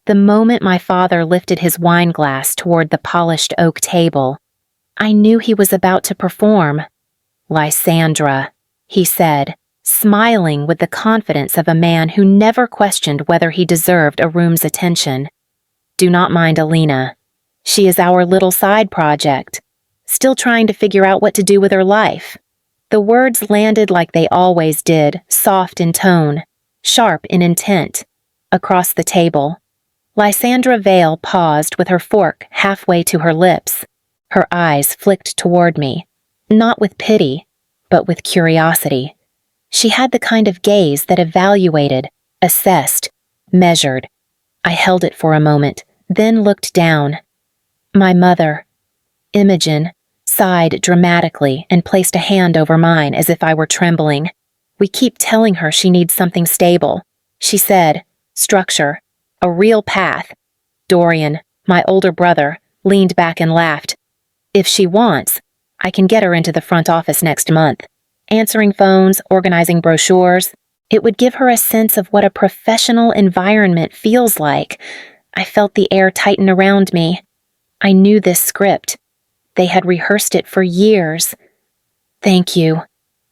The moment my father lifted his wine glass toward the polished oak table, I knew he was about to perform. "Lysandra," he said, smiling with the confidence of a man who never questioned whether he deserved a room's attention. "Do not mind Alina. She is our little side project, still trying to figure out what to do with her life." The words landed like they always did, soft in tone, sharp in intent. Across the table, Lysandra Vale paused with her fork halfway to her lips. Her eyes flicked toward me, not with pity, but with curiosity. She had the kind of gaze that evaluated, assessed, measured. I held it for a moment, then looked down. My mother, Imogen, sighed dramatically and placed a hand over mine as if I were trembling. "We keep telling her she needs something stable," she said. "Structure. A real path." Dorian, my older brother, leaned back and laughed. "If she wants, I can get her into the front office next month. Answering phones, organizing brochures. It would give her a sense of what a professional environment feels like." I felt the air tighten around me. I knew this script. They had rehearsed it for years. "Thank you,"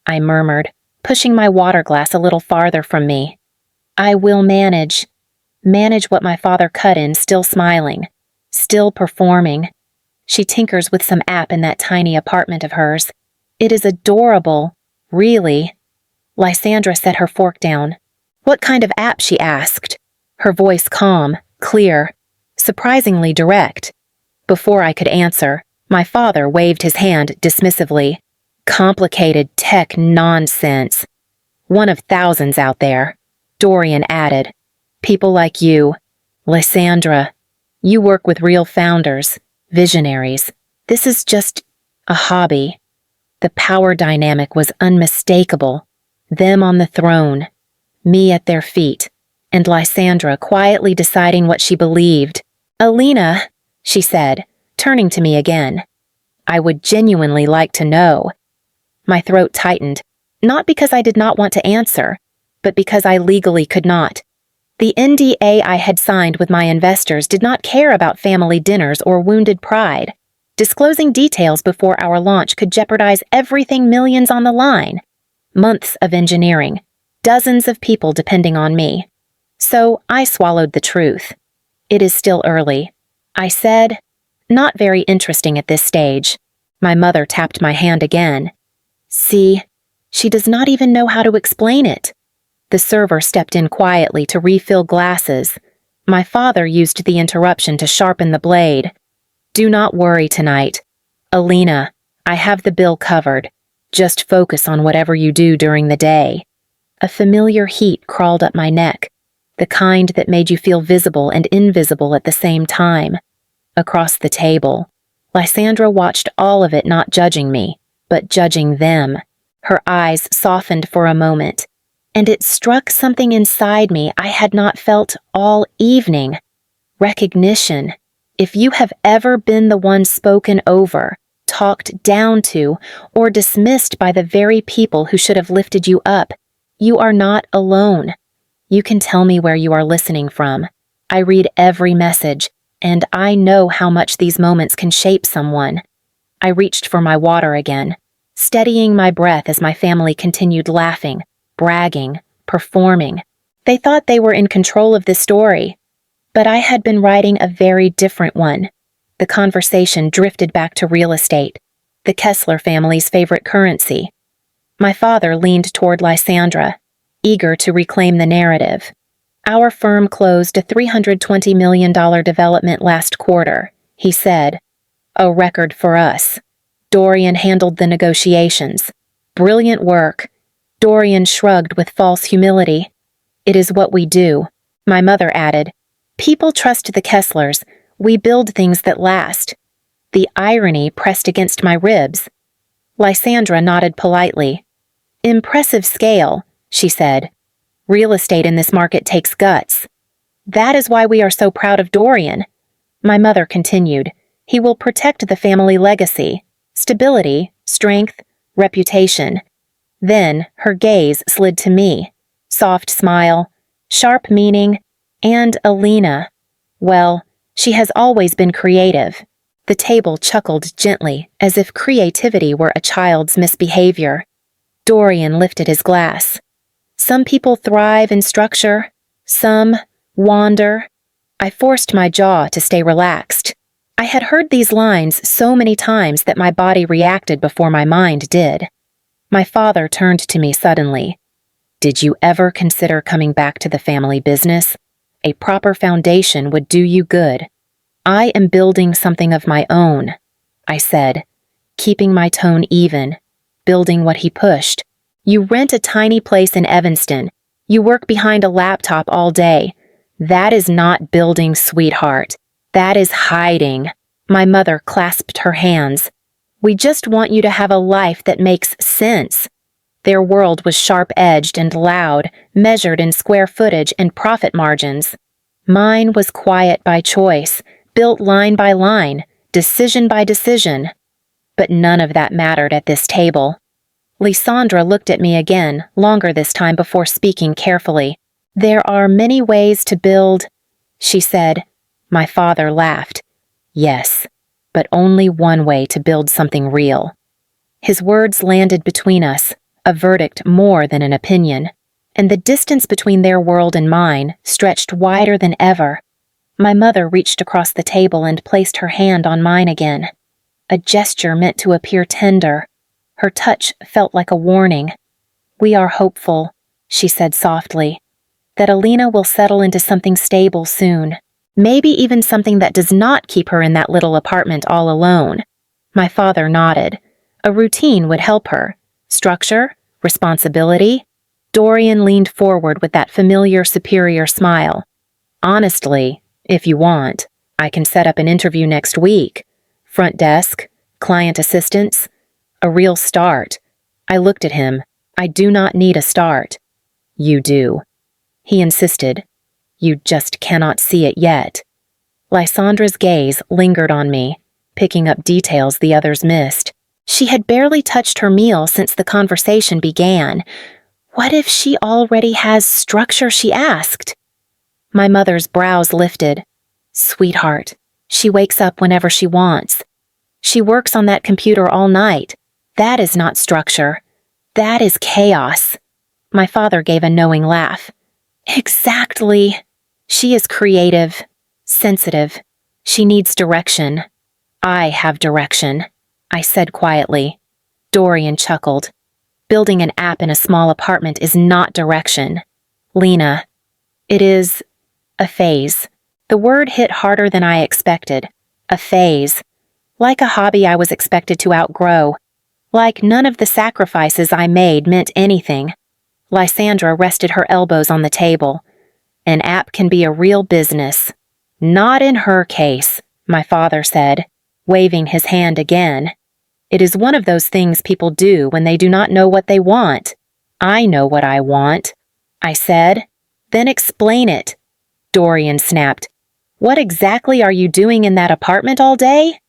I murmured, pushing my water glass a little farther from me. "I will manage what my father cut in, still smiling, still performing." She tinkers with some app in that tiny apartment of hers. It is adorable, really. Lysandra set her fork down. "What kind of app?" she asked, her voice calm, clear, surprisingly direct. Before I could answer, my father waved his hand dismissively. "Complicated tech nonsense. One of thousands out there," Dorian added. "People like you, Lysandra. You work with real founders, visionaries. This is just a hobby." The power dynamic was unmistakable. Them on the throne, me at their feet, and Lysandra quietly deciding what she believed. "Alina," she said, turning to me again. "I would genuinely like to know." My throat tightened, not because I did not want to answer, but because I legally could not. The NDA I had signed with my investors did not care about family dinners or wounded pride. Disclosing details before our launch could jeopardize everything, millions on the line. Months of engineering, dozens of people depending on me. So I swallowed the truth. "It is still early," I said. "Not very interesting at this stage." My mother tapped my hand again. "See, she does not even know how to explain it." The server stepped in quietly to refill glasses. My father used the interruption to sharpen the blade. "Do not worry tonight. Alina, I have the bill covered. Just focus on whatever you do during the day." A familiar heat crawled up my neck, the kind that made you feel visible and invisible at the same time. Across the table, Lysandra watched all of it, not judging me, but judging them. Her eyes softened for a moment, and it struck something inside me I had not felt all evening. Recognition. If you have ever been the one spoken over, talked down to, or dismissed by the very people who should have lifted you up, you are not alone. You can tell me where you are listening from. I read every message, and I know how much these moments can shape someone. I reached for my water again, steadying my breath as my family continued laughing, bragging, performing. They thought they were in control of this story, but I had been writing a very different one. The conversation drifted back to real estate, the Kessler family's favorite currency. My father leaned toward Lysandra, eager to reclaim the narrative. "Our firm closed a $320 million development last quarter," he said. "A record for us. Dorian handled the negotiations. Brilliant work." Dorian shrugged with false humility. "It is what we do." My mother added, "People trust the Kesslers. We build things that last." The irony pressed against my ribs. Lysandra nodded politely. "Impressive scale," she said. "Real estate in this market takes guts. That is why we are so proud of Dorian." My mother continued, "He will protect the family legacy, stability, strength, reputation." Then her gaze slid to me, soft smile, sharp meaning, and Alina. Well, she has always been creative. The table chuckled gently, as if creativity were a child's misbehavior. Dorian lifted his glass. Some people thrive in structure. Some wander. I forced my jaw to stay relaxed. I had heard these lines so many times that my body reacted before my mind did. My father turned to me suddenly. Did you ever consider coming back to the family business? A proper foundation would do you good. I am building something of my own, I said, keeping my tone even, building what he pushed. You rent a tiny place in Evanston. You work behind a laptop all day. That is not building, sweetheart. That is hiding. My mother clasped her hands. We just want you to have a life that makes sense. Their world was sharp-edged and loud, measured in square footage and profit margins. Mine was quiet by choice, built line by line, decision by decision. But none of that mattered at this table. Lysandra looked at me again, longer this time before speaking carefully. There are many ways to build, she said. My father laughed. Yes, but only one way to build something real. His words landed between us, a verdict more than an opinion, and the distance between their world and mine stretched wider than ever. My mother reached across the table and placed her hand on mine again. A gesture meant to appear tender. Her touch felt like a warning. We are hopeful, she said softly, that Alina will settle into something stable soon. Maybe even something that does not keep her in that little apartment all alone. My father nodded. A routine would help her. Structure, responsibility. Dorian leaned forward with that familiar superior smile. Honestly, if you want, I can set up an interview next week. Front desk, client assistance, a real start. I looked at him. I do not need a start. You do. He insisted. You just cannot see it yet. Lysandra's gaze lingered on me, picking up details the others missed. She had barely touched her meal since the conversation began. What if she already has structure, she asked? My mother's brows lifted. Sweetheart, she wakes up whenever she wants. She works on that computer all night. That is not structure. That is chaos. My father gave a knowing laugh. Exactly. She is creative, sensitive. She needs direction. I have direction, I said quietly. Dorian chuckled. Building an app in a small apartment is not direction. Lena, it is a phase. The word hit harder than I expected. A phase. Like a hobby I was expected to outgrow. Like none of the sacrifices I made meant anything. Lysandra rested her elbows on the table. An app can be a real business. Not in her case, my father said, waving his hand again. It is one of those things people do when they do not know what they want. I know what I want, I said. Then explain it. Dorian snapped. What exactly are you doing in that apartment all day?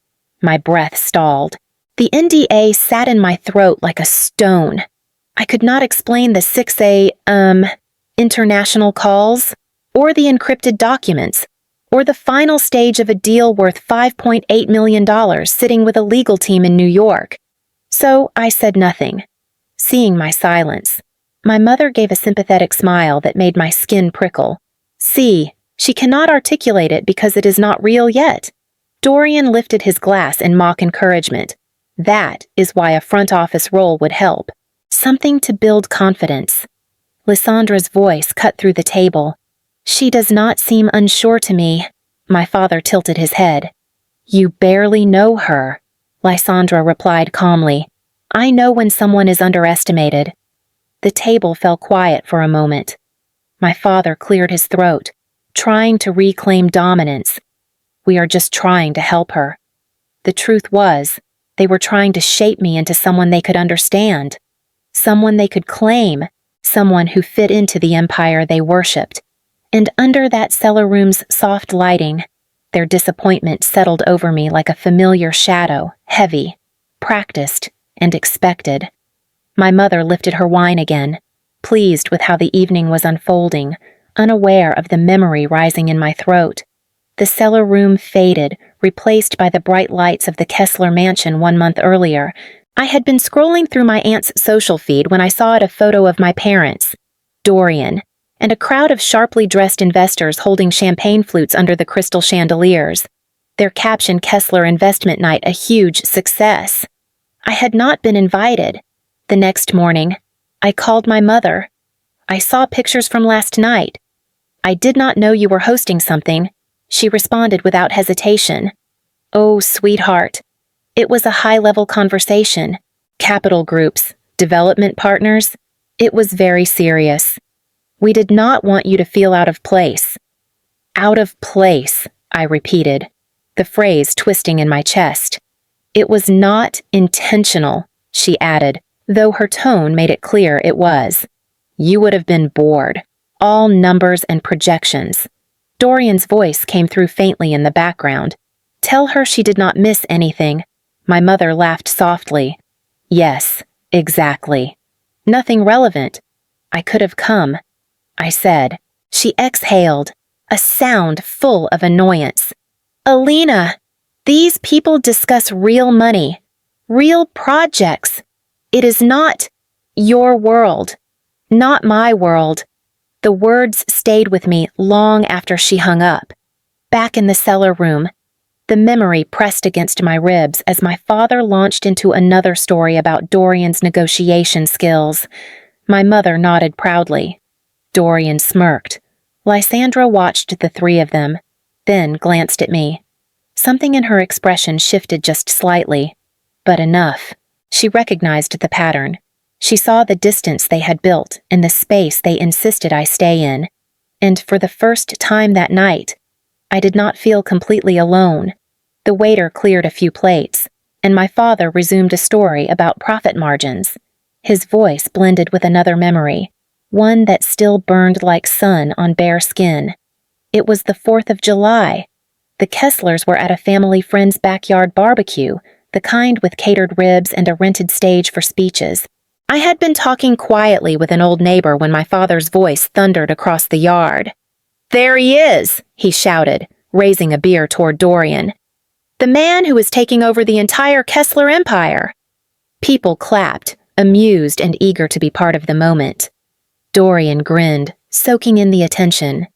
My breath stalled. The NDA sat in my throat like a stone. I could not explain the 6A, international calls, or the encrypted documents, or the final stage of a deal worth $5.8 million sitting with a legal team in New York. So I said nothing. Seeing my silence, my mother gave a sympathetic smile that made my skin prickle. See, she cannot articulate it because it is not real yet. Dorian lifted his glass in mock encouragement. That is why a front office role would help. Something to build confidence. Lysandra's voice cut through the table. She does not seem unsure to me. My father tilted his head. You barely know her, Lysandra replied calmly. I know when someone is underestimated. The table fell quiet for a moment. My father cleared his throat, trying to reclaim dominance. We are just trying to help her. The truth was, they were trying to shape me into someone they could understand, someone they could claim, someone who fit into the empire they worshipped. And under that cellar room's soft lighting, their disappointment settled over me like a familiar shadow, heavy, practiced, and expected. My mother lifted her wine again, pleased with how the evening was unfolding, unaware of the memory rising in my throat. The cellar room faded, replaced by the bright lights of the Kessler mansion 1 month earlier. I had been scrolling through my aunt's social feed when I saw a photo of my parents, Dorian, and a crowd of sharply dressed investors holding champagne flutes under the crystal chandeliers. Their caption, Kessler Investment Night, a huge success. I had not been invited. The next morning, I called my mother. I saw pictures from last night. I did not know you were hosting something. She responded without hesitation. Oh, sweetheart. It was a high-level conversation. Capital groups, development partners. It was very serious. We did not want you to feel out of place. Out of place, I repeated, the phrase twisting in my chest. It was not intentional, she added, though her tone made it clear it was. You would have been bored. All numbers and projections. Dorian's voice came through faintly in the background. Tell her she did not miss anything. My mother laughed softly. Yes, exactly. Nothing relevant. I could have come, I said. She exhaled, a sound full of annoyance. Alina, these people discuss real money, real projects. It is not your world, not my world. The words stayed with me long after she hung up. Back in the cellar room, the memory pressed against my ribs as my father launched into another story about Dorian's negotiation skills. My mother nodded proudly. Dorian smirked. Lysandra watched the three of them, then glanced at me. Something in her expression shifted just slightly, but enough. She recognized the pattern. She saw the distance they had built and the space they insisted I stay in. And for the first time that night, I did not feel completely alone. The waiter cleared a few plates, and my father resumed a story about profit margins. His voice blended with another memory, one that still burned like sun on bare skin. It was the 4th of July. The Kesslers were at a family friend's backyard barbecue, the kind with catered ribs and a rented stage for speeches. I had been talking quietly with an old neighbor when my father's voice thundered across the yard. There he is, he shouted, raising a beer toward Dorian. The man who is taking over the entire Kessler empire. People clapped, amused and eager to be part of the moment. Dorian grinned, soaking in the attention.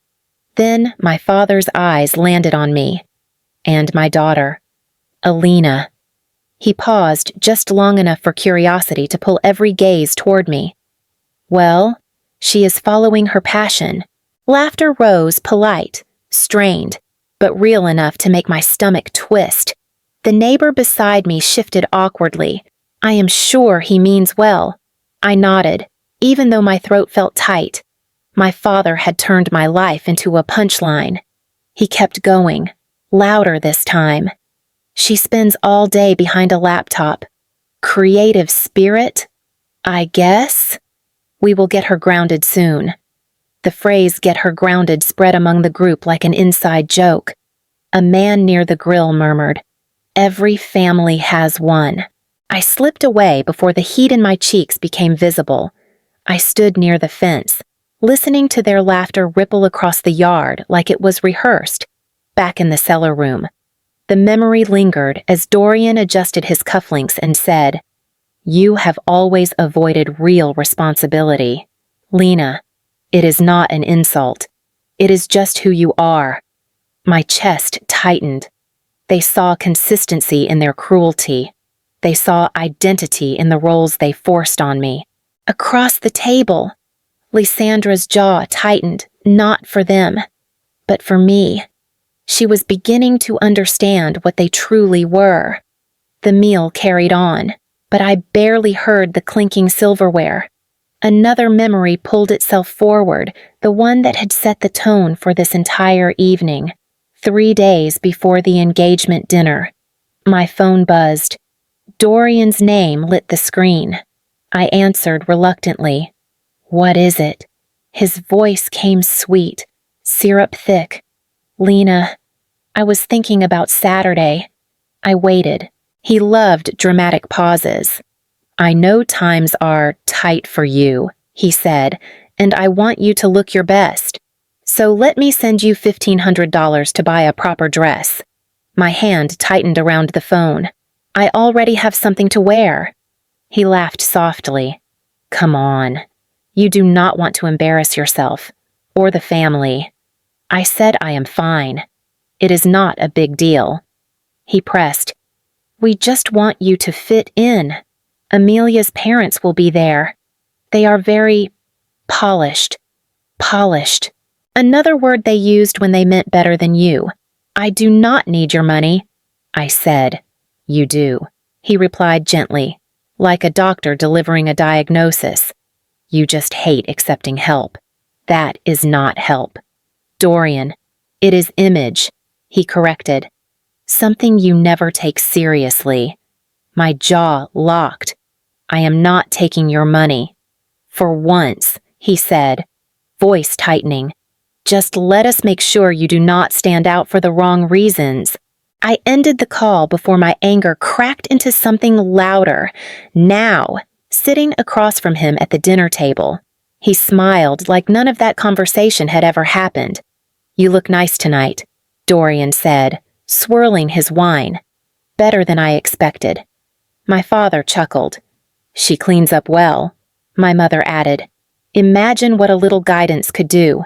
Then my father's eyes landed on me. And my daughter, Alina. He paused just long enough for curiosity to pull every gaze toward me. Well, she is following her passion. Laughter rose, polite, strained, but real enough to make my stomach twist. The neighbor beside me shifted awkwardly. I am sure he means well. I nodded, even though my throat felt tight. My father had turned my life into a punchline. He kept going, louder this time. She spends all day behind a laptop. Creative spirit? I guess? We will get her grounded soon. The phrase "get her grounded" spread among the group like an inside joke. A man near the grill murmured, Every family has one. I slipped away before the heat in my cheeks became visible. I stood near the fence, listening to their laughter ripple across the yard like it was rehearsed. Back in the cellar room, the memory lingered as Dorian adjusted his cufflinks and said, You have always avoided real responsibility. Lena, it is not an insult. It is just who you are. My chest tightened. They saw consistency in their cruelty. They saw identity in the roles they forced on me. Across the table, Lysandra's jaw tightened, not for them, but for me. She was beginning to understand what they truly were. The meal carried on, but I barely heard the clinking silverware. Another memory pulled itself forward, the one that had set the tone for this entire evening. 3 days before the engagement dinner. My phone buzzed. Dorian's name lit the screen. I answered reluctantly. What is it? His voice came sweet, syrup thick. Lena, I was thinking about Saturday. I waited. He loved dramatic pauses. I know times are tight for you, he said, and I want you to look your best. So let me send you $1,500 to buy a proper dress. My hand tightened around the phone. I already have something to wear. He laughed softly. Come on. You do not want to embarrass yourself, or the family. I said I am fine. It is not a big deal. He pressed. We just want you to fit in. Amelia's parents will be there. They are very polished. Polished. Another word they used when they meant better than you. I do not need your money. I said. You do. He replied gently, like a doctor delivering a diagnosis. You just hate accepting help. That is not help. Dorian, it is image, he corrected. Something you never take seriously. My jaw locked. I am not taking your money. For once, he said, voice tightening. Just let us make sure you do not stand out for the wrong reasons. I ended the call before my anger cracked into something louder. Now, sitting across from him at the dinner table. He smiled like none of that conversation had ever happened. You look nice tonight, Dorian said, swirling his wine. Better than I expected. My father chuckled. She cleans up well, my mother added. Imagine what a little guidance could do.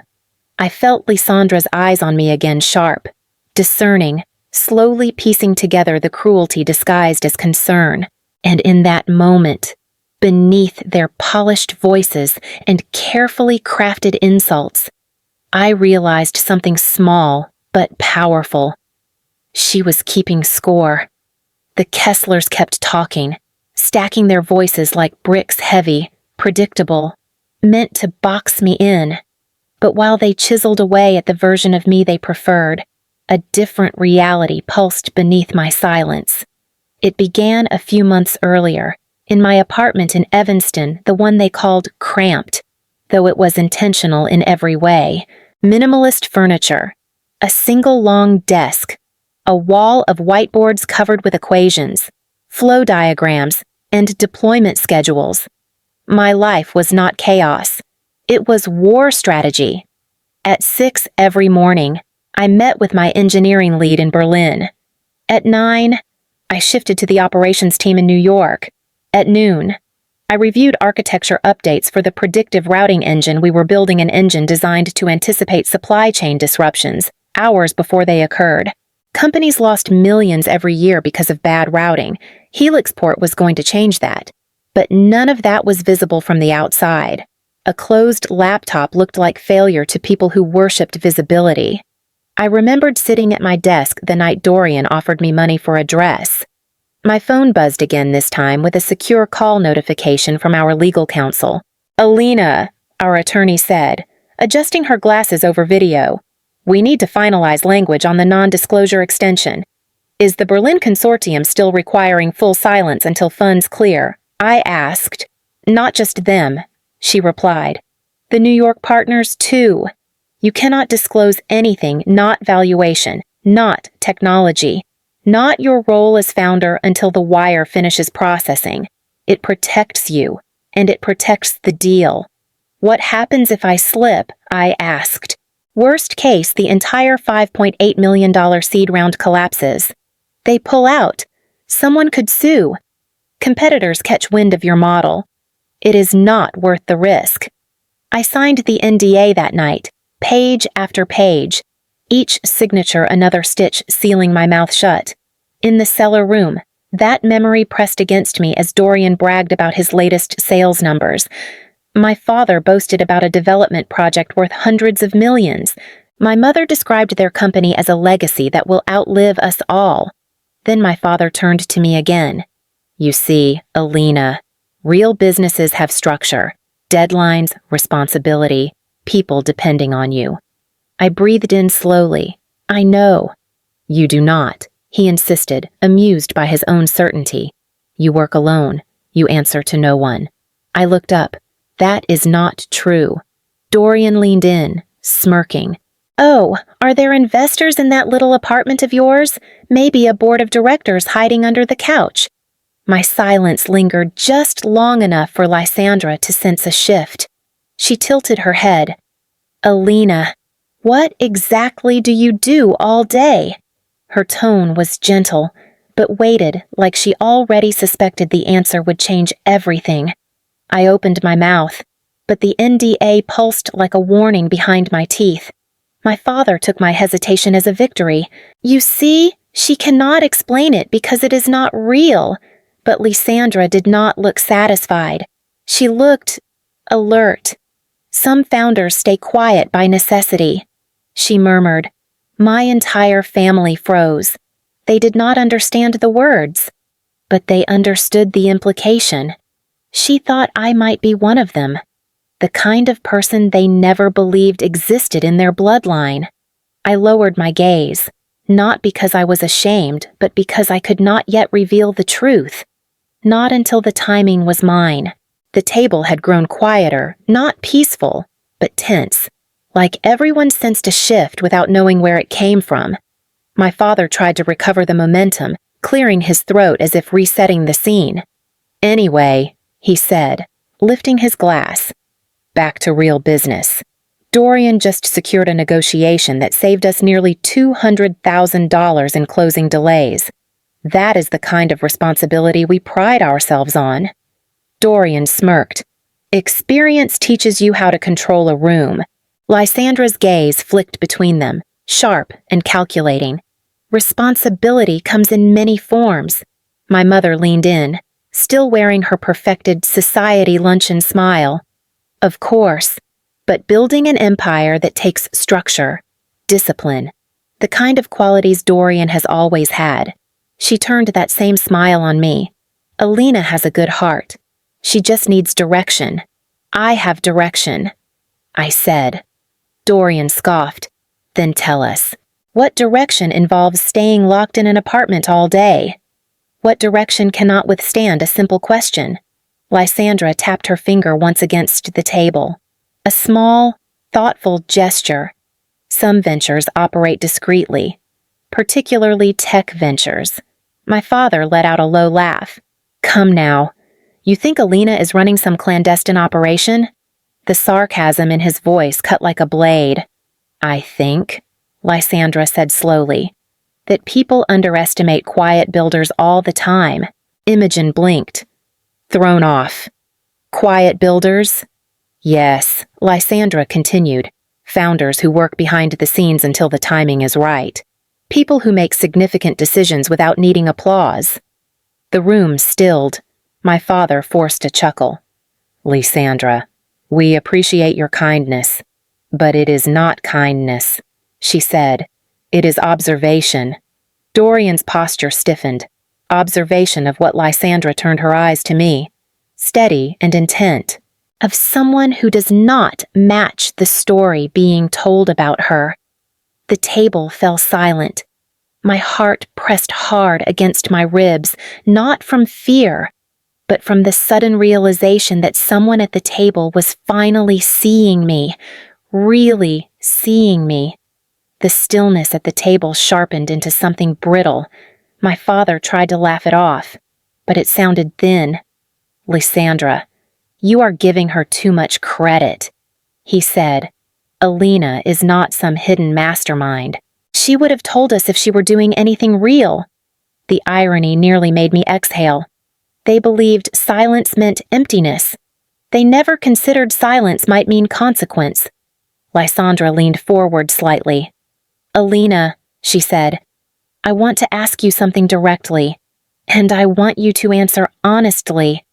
I felt Lysandra's eyes on me again sharp, discerning, slowly piecing together the cruelty disguised as concern. And in that moment, beneath their polished voices and carefully crafted insults, I realized something small but powerful. She was keeping score. The Kesslers kept talking, stacking their voices like bricks heavy, predictable, meant to box me in. But while they chiseled away at the version of me they preferred, a different reality pulsed beneath my silence. It began a few months earlier, in my apartment in Evanston, the one they called cramped, though it was intentional in every way. Minimalist furniture, a single long desk, a wall of whiteboards covered with equations, flow diagrams, and deployment schedules. My life was not chaos. It was war strategy. At 6 every morning, I met with my engineering lead in Berlin. At 9, I shifted to the operations team in New York. At noon, I reviewed architecture updates for the predictive routing engine we were building, an engine designed to anticipate supply chain disruptions hours before they occurred. Companies lost millions every year because of bad routing. HelixPort was going to change that. But none of that was visible from the outside. A closed laptop looked like failure to people who worshipped visibility. I remembered sitting at my desk the night Dorian offered me money for a dress. My phone buzzed again this time with a secure call notification from our legal counsel. Alina, our attorney said, adjusting her glasses over video. We need to finalize language on the non-disclosure extension. Is the Berlin Consortium still requiring full silence until funds clear? I asked. Not just them, she replied. The New York partners, too. You cannot disclose anything, not valuation, not technology, not your role as founder until the wire finishes processing. It protects you, and it protects the deal. What happens if I slip? I asked. Worst case, the entire $5.8 million seed round collapses. They pull out. Someone could sue. Competitors catch wind of your model. It is not worth the risk. I signed the NDA that night, page after page, each signature another stitch sealing my mouth shut. In the cellar room, that memory pressed against me as Dorian bragged about his latest sales numbers. My father boasted about a development project worth hundreds of millions. My mother described their company as a legacy that will outlive us all. Then my father turned to me again. You see, Alina, real businesses have structure, deadlines, responsibility, people depending on you. I breathed in slowly. I know. You do not, he insisted, amused by his own certainty. You work alone. You answer to no one. I looked up. That is not true. Dorian leaned in, smirking. Oh, are there investors in that little apartment of yours? Maybe a board of directors hiding under the couch. My silence lingered just long enough for Lysandra to sense a shift. She tilted her head. Alina, What exactly do you do all day?" Her tone was gentle, but weighted like she already suspected the answer would change everything. I opened my mouth, but the NDA pulsed like a warning behind my teeth. My father took my hesitation as a victory. "You see, she cannot explain it because it is not real." But Lysandra did not look satisfied. She looked alert. "Some founders stay quiet by necessity," she murmured. My entire family froze. They did not understand the words, but they understood the implication. She thought I might be one of them, the kind of person they never believed existed in their bloodline. I lowered my gaze, not because I was ashamed, but because I could not yet reveal the truth. Not until the timing was mine. The table had grown quieter, not peaceful, but tense, like everyone sensed a shift without knowing where it came from. My father tried to recover the momentum, clearing his throat as if resetting the scene. "Anyway," he said, lifting his glass. "Back to real business. Dorian just secured a negotiation that saved us nearly $200,000 in closing delays. That is the kind of responsibility we pride ourselves on." Dorian smirked. "Experience teaches you how to control a room." Lysandra's gaze flicked between them, sharp and calculating. "Responsibility comes in many forms." My mother leaned in, still wearing her perfected society luncheon smile. "Of course, but building an empire that takes structure, discipline, the kind of qualities Dorian has always had." She turned that same smile on me. "Alina has a good heart. She just needs direction. I have direction," I said. Dorian scoffed. "Then tell us, what direction involves staying locked in an apartment all day? What direction cannot withstand a simple question?" Lysandra tapped her finger once against the table. A small, thoughtful gesture. Some ventures operate discreetly, particularly tech ventures. My father let out a low laugh. "Come now. You think Alina is running some clandestine operation?" The sarcasm in his voice cut like a blade. "I think," Lysandra said slowly, "that people underestimate quiet builders all the time." Imogen blinked. "Thrown off. Quiet builders?" "Yes," Lysandra continued. "Founders who work behind the scenes until the timing is right. People who make significant decisions without needing applause." The room stilled. My father forced a chuckle. "Lysandra, we appreciate your kindness, but it is not kindness," she said. "It is observation." Dorian's posture stiffened. Observation of what Lysandra turned her eyes to me, steady and intent, of someone who does not match the story being told about her. The table fell silent. My heart pressed hard against my ribs, not from fear, but from the sudden realization that someone at the table was finally seeing me, really seeing me. The stillness at the table sharpened into something brittle. My father tried to laugh it off, but it sounded thin. "Lysandra, you are giving her too much credit," he said. "Alina is not some hidden mastermind. She would have told us if she were doing anything real." The irony nearly made me exhale. They believed silence meant emptiness. They never considered silence might mean consequence. Lysandra leaned forward slightly. "Alina," she said, "I want to ask you something directly, and I want you to answer honestly."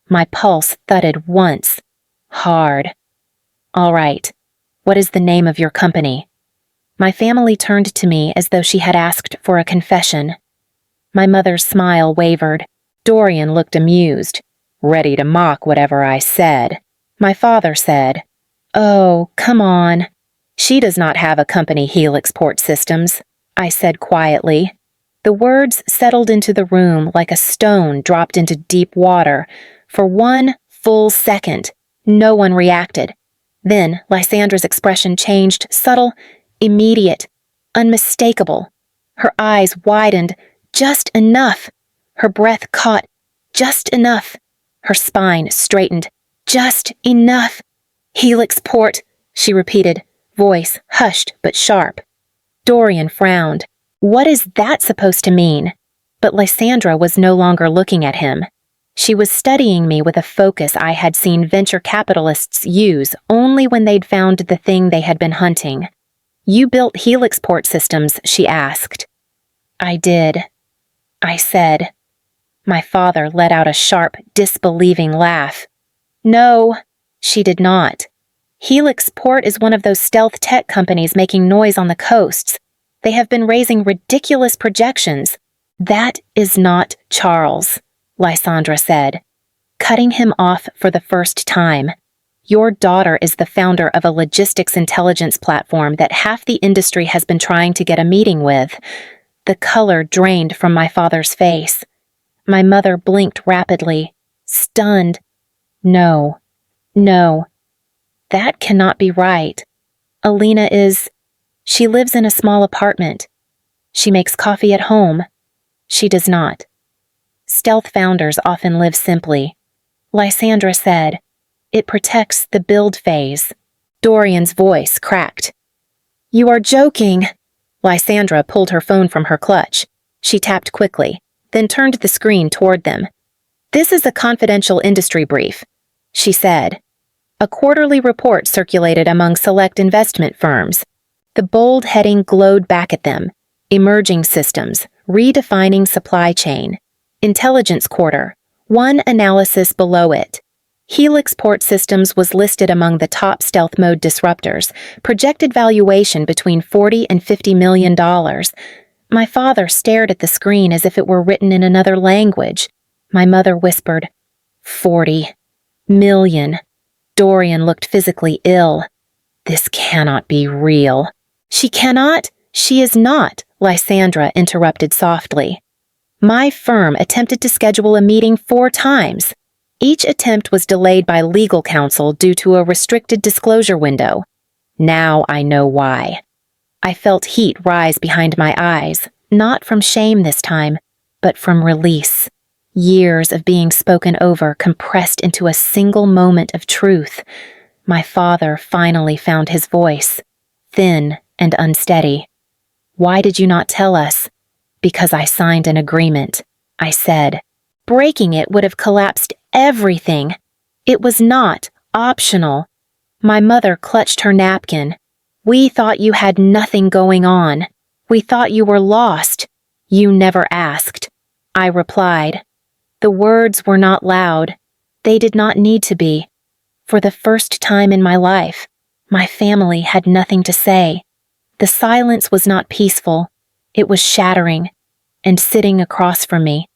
My pulse thudded once. Hard. "All right. What is the name of your company?" My family turned to me as though she had asked for a confession. My mother's smile wavered. Dorian looked amused, ready to mock whatever I said. My father said, "Oh, come on. She does not have a company, HelixPort Systems," I said quietly. The words settled into the room like a stone dropped into deep water. For 1 full second, no one reacted. Then Lysandra's expression changed, subtle, immediate, unmistakable. Her eyes widened, just enough. Her breath caught, just enough. Her spine straightened, just enough. "HelixPort," she repeated, voice hushed but sharp. Dorian frowned. What is that supposed to mean? But Lysandra was no longer looking at him. She was studying me with a focus I had seen venture capitalists use only when they'd found the thing they had been hunting. You built HelixPort systems, she asked. I did, I said. My father let out a sharp, disbelieving laugh. No, she did not. HelixPort is one of those stealth tech companies making noise on the coasts. They have been raising ridiculous projections. That is not Charles, Lysandra said, cutting him off for the first time. Your daughter is the founder of a logistics intelligence platform that half the industry has been trying to get a meeting with. The color drained from my father's face. My mother blinked rapidly, stunned. No, that cannot be right. Alina she lives in a small apartment. She makes coffee at home. She does not. Stealth founders often live simply. Lysandra said, it protects the build phase. Dorian's voice cracked. You are joking. Lysandra pulled her phone from her clutch. She tapped quickly, then turned the screen toward them. This is a confidential industry brief, she said. A quarterly report circulated among select investment firms. The bold heading glowed back at them. Emerging systems, redefining supply chain. Intelligence quarter, one analysis below it. HelixPort Systems was listed among the top stealth mode disruptors, projected valuation between $40 and $50 million. My father stared at the screen as if it were written in another language. My mother whispered, 40 million. Dorian looked physically ill. This cannot be real. She cannot? She is not, Lysandra interrupted softly. My firm attempted to schedule a meeting 4 times. Each attempt was delayed by legal counsel due to a restricted disclosure window. Now I know why. I felt heat rise behind my eyes, not from shame this time, but from release. Years of being spoken over compressed into a single moment of truth. My father finally found his voice, thin and unsteady. Why did you not tell us? Because I signed an agreement, I said. Breaking it would have collapsed everything. It was not optional. My mother clutched her napkin. We thought you had nothing going on. We thought you were lost. You never asked. I replied. The words were not loud. They did not need to be. For the first time in my life, my family had nothing to say. The silence was not peaceful. It was shattering. And sitting across from me,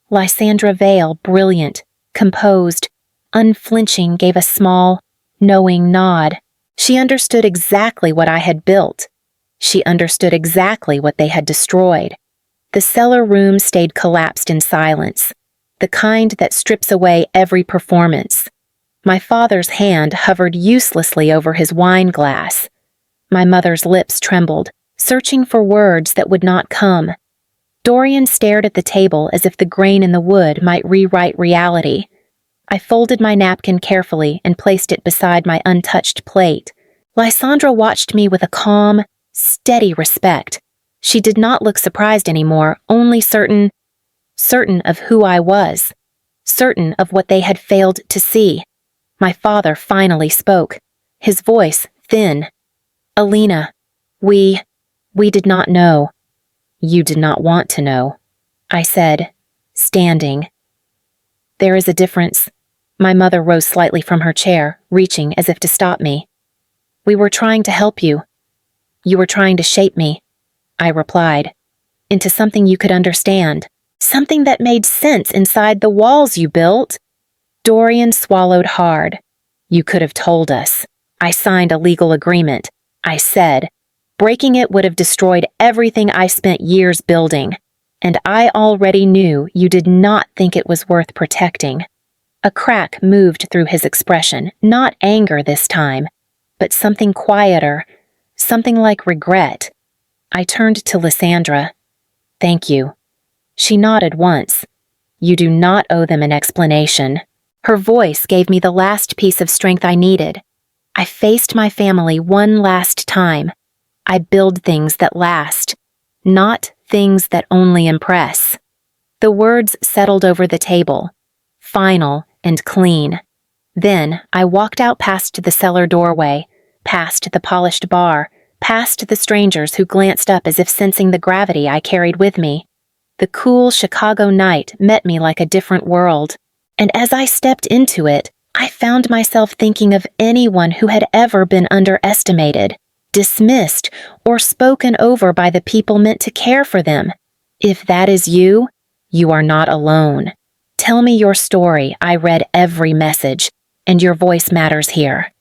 Lysandra Vale, brilliant, composed, unflinching, gave a small, knowing nod. She understood exactly what I had built. She understood exactly what they had destroyed. The cellar room stayed collapsed in silence, the kind that strips away every performance. My father's hand hovered uselessly over his wine glass. My mother's lips trembled, searching for words that would not come. Dorian stared at the table as if the grain in the wood might rewrite reality. I folded my napkin carefully and placed it beside my untouched plate. Lysandra watched me with a calm, steady respect. She did not look surprised anymore, only certain of who I was, certain of what they had failed to see. My father finally spoke, his voice thin. Alina, we did not know. You did not want to know, I said, standing. There is a difference. My mother rose slightly from her chair, reaching as if to stop me. We were trying to help you. You were trying to shape me, I replied, into something you could understand, something that made sense inside the walls you built. Dorian swallowed hard. You could have told us. I signed a legal agreement, I said. Breaking it would have destroyed everything I spent years building, and I already knew you did not think it was worth protecting. A crack moved through his expression, not anger this time, but something quieter, something like regret. I turned to Lysandra. Thank you. She nodded once. You do not owe them an explanation. Her voice gave me the last piece of strength I needed. I faced my family one last time. I build things that last, not things that only impress. The words settled over the table, final and clean. Then I walked out past the cellar doorway, past the polished bar, past the strangers who glanced up as if sensing the gravity I carried with me. The cool Chicago night met me like a different world, and as I stepped into it, I found myself thinking of anyone who had ever been underestimated, dismissed, or spoken over by the people meant to care for them. If that is you, you are not alone. Tell me your story. I read every message, and your voice matters here.